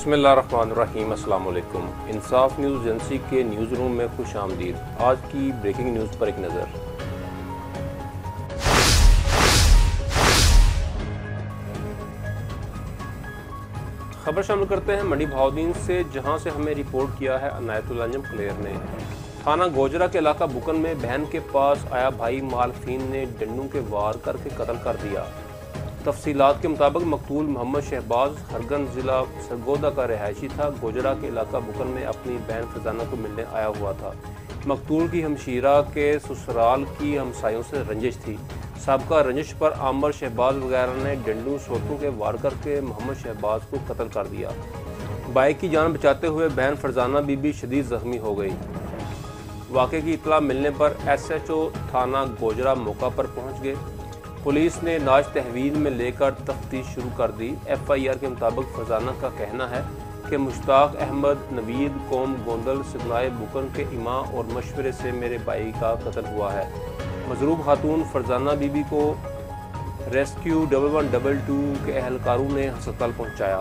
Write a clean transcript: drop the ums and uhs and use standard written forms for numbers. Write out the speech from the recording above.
बिस्मिल्लाहिर्रहमानिर्रहीम। अस्सलाम वालेकुम। इंसाफ न्यूज़ एजेंसी के न्यूज़ रूम में खुश आमदीद। आज की ब्रेकिंग न्यूज़ पर एक नज़र। खबर शामिल करते हैं मंडी बहाउद्दीन से, जहां से हमें रिपोर्ट किया है अनायतुल अंजम क्लेयर ने। थाना गोजरा के इलाका बुकन में बहन के पास आया भाई मालफीन ने डंडों के वार करके कत्ल कर दिया। तफसीलात के मुताबिक मकतूल मोहम्मद शहबाज हरगंज ज़िला सरगोदा का रिहायशी था। गोजरा के इलाका बुकन में अपनी बहन फरजाना को मिलने आया हुआ था। मकतूल की हमशीरा के ससुराल की हमसायों से रंजिश थी। साबका रंजिश पर आमर शहबाज वगैरह ने डंडू सोटों के वार करके मोहम्मद शहबाज को कत्ल कर दिया। बाइक की जान बचाते हुए बहन फरजाना बीबी शदीद जख्मी हो गई। वाक़े की इतला मिलने पर SHO थाना गोजरा मौका पर पहुंच गए। पुलिस ने नाश तहवील में लेकर तफ्तीश शुरू कर दी। FIR के मुताबिक फरजाना का कहना है कि मुश्ताक अहमद नवीद कौम गोंदल सिगनाए बुकन के इमा और मशवरे से मेरे भाई का कत्ल हुआ है। मजरूब खातून फरजाना बीबी को रेस्क्यू 1112 के एहलकारों ने अस्पताल पहुँचाया।